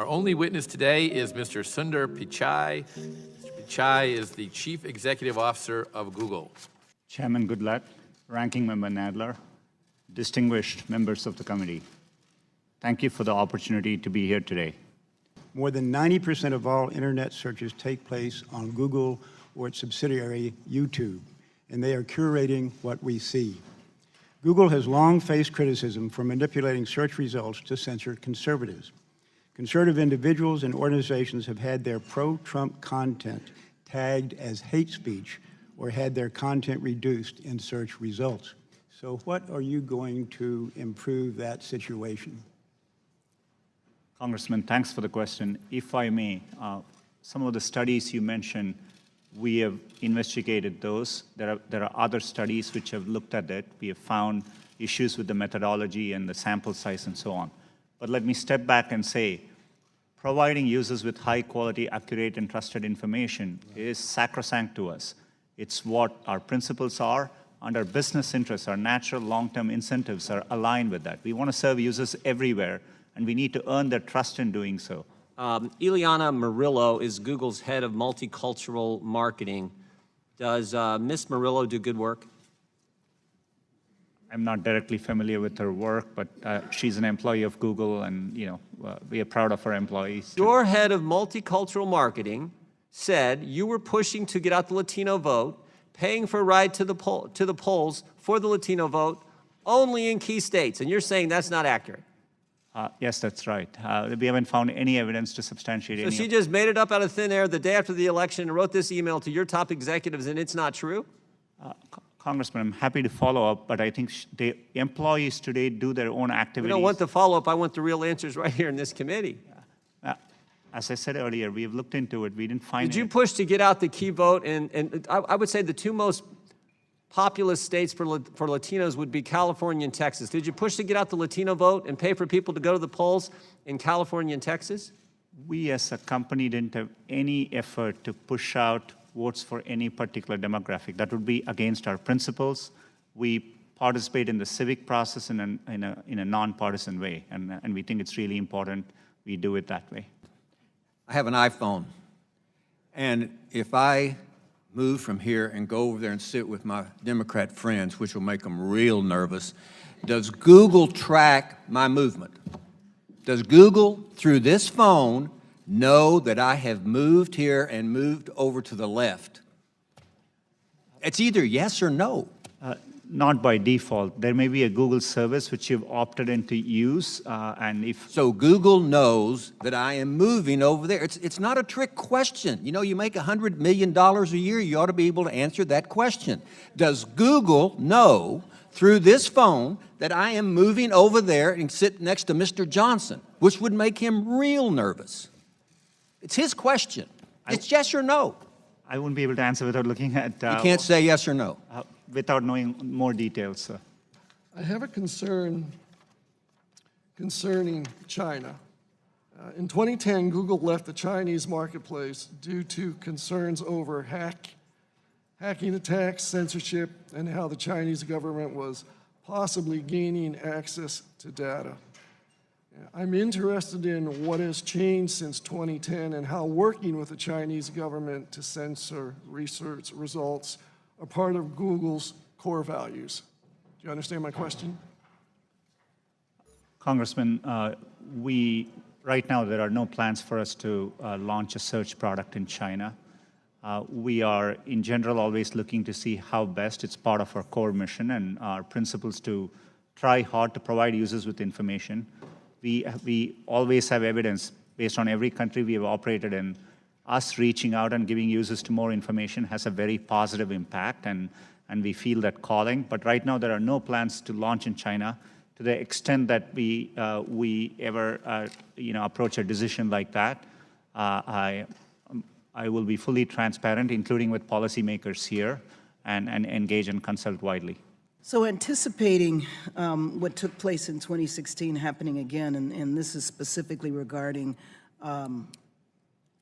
Our only witness today is Mr. Sundar Pichai. Mr. Pichai is the Chief Executive Officer of Google. Chairman Goodlatte, Ranking Member Nadler, distinguished members of the committee, thank you for the opportunity to be here today. More than 90% of all internet searches take place on Google or its subsidiary, YouTube, and they are curating what we see. Google has long faced criticism for manipulating search results to censor conservatives. Conservative individuals and organizations have had their pro-Trump content tagged as hate speech or had their content reduced in search results. So what are you going to improve that situation? Congressman, thanks for the question. If I may, some of the studies you mentioned, we have investigated those. There are other studies which have looked at it. We have found issues with the methodology and the sample size and so on. But let me step back and say, providing users with high quality, accurate, and trusted information is sacrosanct to us. It's what our principles are, and our business interests, our natural long-term incentives are aligned with that. We want to serve users everywhere, and we need to earn their trust in doing so. Ileana Murillo is Google's head of multicultural marketing. Does Ms. Murillo do good work? I'm not directly familiar with her work, but she's an employee of Google, and we are proud of our employees. Your head of multicultural marketing said you were pushing to get out the Latino vote, paying for a ride to the polls for the Latino vote only in key states, and you're saying that's not accurate. Yes, that's right. We haven't found any evidence to substantiate any. So she just made it up out of thin air the day after the election and wrote this email to your top executives, and it's not true? Congressman, I'm happy to follow up, but I think the employees today do their own activities. We don't want the follow-up. I want the real answers right here in this committee. As I said earlier, we have looked into it. We didn't find Did you push to get out the key vote? And I would say the two most populous states for Latinos would be California and Texas. Did you push to get out the Latino vote and pay for people to go to the polls in California and Texas? We as a company didn't have any effort to push out votes for any particular demographic. That would be against our principles. We participate in the civic process in a nonpartisan way, and we think it's really important we do it that way. I have an iPhone, and if I move from here and go over there and sit with my Democrat friends, which will make them real nervous, does Google track my movement? Does Google, through this phone, know that I have moved here and moved over to the left? It's either yes or no. Not by default. There may be a Google service which you've opted in to use, and if... So Google knows that I am moving over there. It's not a trick question. You know, you make $100 million a year, you ought to be able to answer that question. Does Google know through this phone that I am moving over there and sit next to Mr. Johnson, which would make him real nervous? It's his question. It's yes or no. I wouldn't be able to answer without looking at... You can't say yes or no. Without knowing more details, sir. I have a concern concerning China. In 2010, Google left the Chinese marketplace due to concerns over hacking attacks, censorship, and how the Chinese government was possibly gaining access to data. I'm interested in what has changed since 2010 and how working with the Chinese government to censor research results are part of Google's core values. Do you understand my question? Congressman, right now there are no plans for us to launch a search product in China. We are, in general, always looking to see how best. It's part of our core mission and our principles to try hard to provide users with information. We always have evidence based on every country we have operated in. Us reaching out and giving users to more information has a very positive impact, and we feel that calling. But right now, there are no plans to launch in China. To the extent that we ever approach a decision like that, I will be fully transparent, including with policymakers here, and engage and consult widely. So anticipating what took place in 2016 happening again, and this is specifically regarding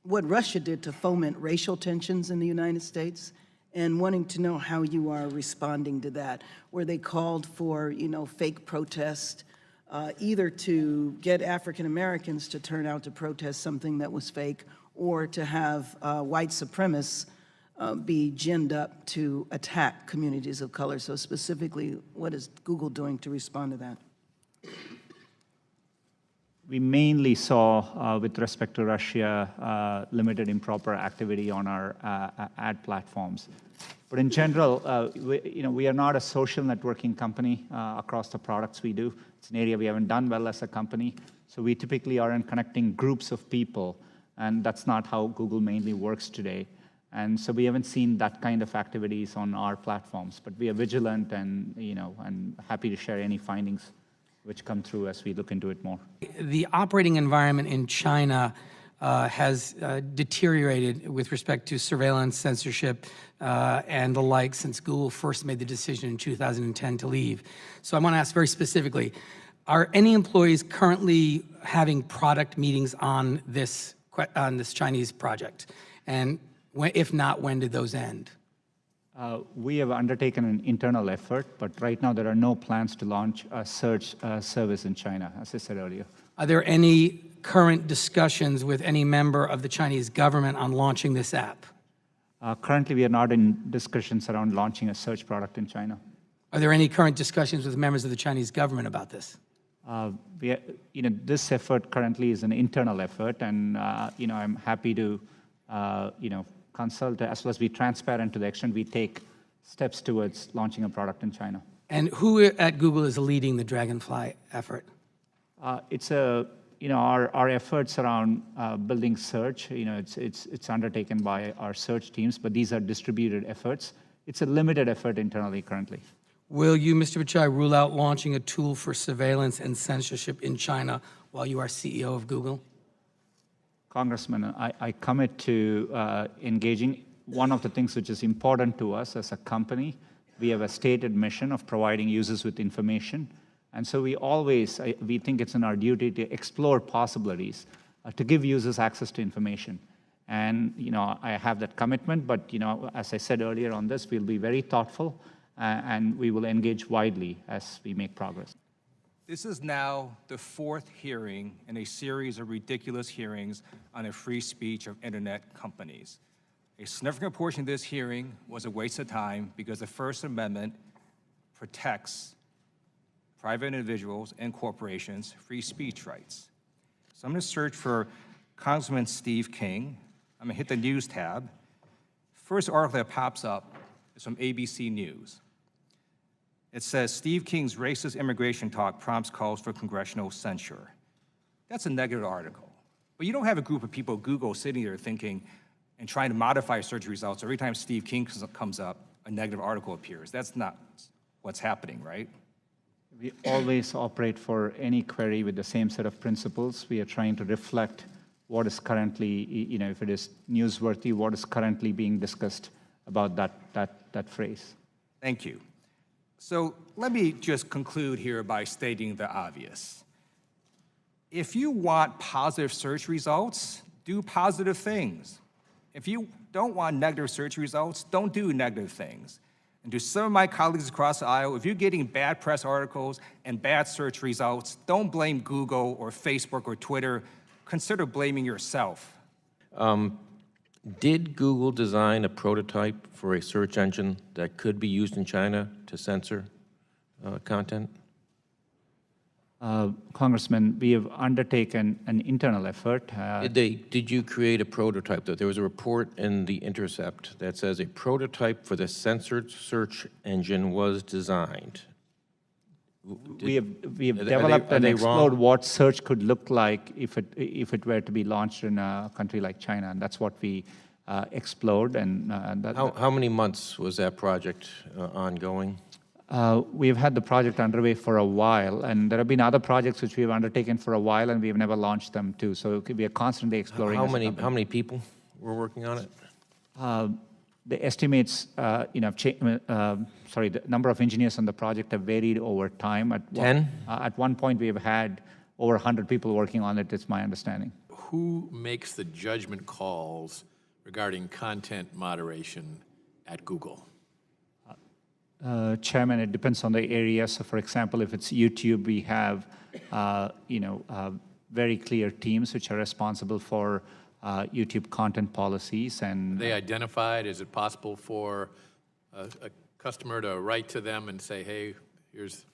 what Russia did to foment racial tensions in the United States, and wanting to know how you are responding to that, where they called for, fake protest either to get African Americans to turn out to protest something that was fake, or to have white supremacists be ginned up to attack communities of color. So specifically, what is Google doing to respond to that? We mainly saw, with respect to Russia, limited improper activity on our ad platforms. But in general, we are not a social networking company across the products we do. It's an area we haven't done well as a company. So we typically aren't connecting groups of people, and that's not how Google mainly works today. And so we haven't seen that kind of activities on our platforms. But we are vigilant and, and happy to share any findings which come through as we look into it more. The operating environment in China has deteriorated with respect to surveillance, censorship, and the like since Google first made the decision in 2010 to leave. So I want to ask very specifically, are any employees currently having product meetings on this Chinese project? And if not, when did those end? We have undertaken an internal effort, but right now there are no plans to launch a search service in China, as I said earlier. Are there any current discussions with any member of the Chinese government on launching this app? Currently, we are not in discussions around launching a search product in China. Are there any current discussions with members of the Chinese government about this? This effort currently is an internal effort, and I'm happy to, consult as well as be transparent to the extent we take steps towards launching a product in China. And who at Google is leading the Dragonfly effort? It's our efforts around building search. It's undertaken by our search teams, but these are distributed efforts. It's a limited effort internally currently. Will you, Mr. Pichai, rule out launching a tool for surveillance and censorship in China while you are CEO of Google? Congressman, I commit to engaging. One of the things which is important to us as a company, we have a stated mission of providing users with information. And so we think it's in our duty to explore possibilities to give users access to information. And, I have that commitment, but, as I said earlier on this, we'll be very thoughtful and we will engage widely as we make progress. This is now the fourth hearing in a series of ridiculous hearings on the free speech of internet companies. A significant portion of this hearing was a waste of time because the First Amendment protects private individuals and corporations' free speech rights. So I'm going to search for Congressman Steve King. I'm going to hit the News tab. First article that pops up is from ABC News. It says, Steve King's racist immigration talk prompts calls for congressional censure. That's a negative article. But you don't have a group of people at Google sitting there thinking and trying to modify search results. Every time Steve King comes up, a negative article appears. That's not what's happening, right? We always operate for any query with the same set of principles. We are trying to reflect what is currently, if it is newsworthy, what is currently being discussed about that phrase. Thank you. So let me just conclude here by stating the obvious. If you want positive search results, do positive things. If you don't want negative search results, don't do negative things. And to some of my colleagues across the aisle, if you're getting bad press articles and bad search results, don't blame Google or Facebook or Twitter. Consider blaming yourself. Did Google design a prototype for a search engine that could be used in China to censor content? Congressman, we have undertaken an internal effort. Did you create a prototype? There was a report in The Intercept that says a prototype for the censored search engine was designed. We have developed and explored what search could look like if it were to be launched in a country like China, and that's what we explored. And how many months was that project ongoing? We've had the project underway for a while, and there have been other projects which we have undertaken for a while, and we've never launched them too. So we are constantly exploring. How many people were working on it? The estimates, the number of engineers on the project have varied over time. At one point, we have had over 100 people working on it, it's my understanding. Who makes the judgment calls regarding content moderation at Google? Chairman, it depends on the area. So, for example, if it's YouTube, we have very clear teams which are responsible for YouTube content policies. And They identified, is it possible for a customer to write to them and say, hey, here's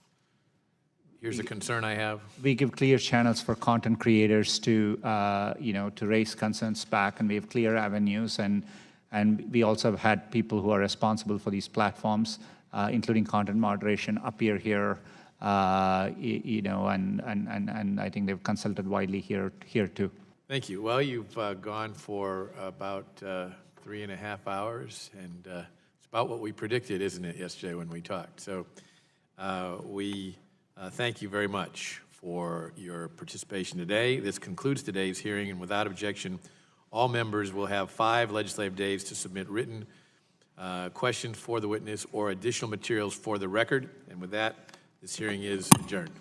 a concern I have? we give clear channels for content creators to, to raise concerns back, and we have clear avenues. And we also have had people who are responsible for these platforms, including content moderation, appear here, and I think they've consulted widely here too. Thank you. Well, you've gone for about 3.5 hours, and it's about what we predicted, isn't it, yesterday when we talked? So we thank you very much for your participation today. This concludes today's hearing, and without objection, all members will have 5 legislative days to submit written questions for the witness or additional materials for the record. And with that, this hearing is adjourned.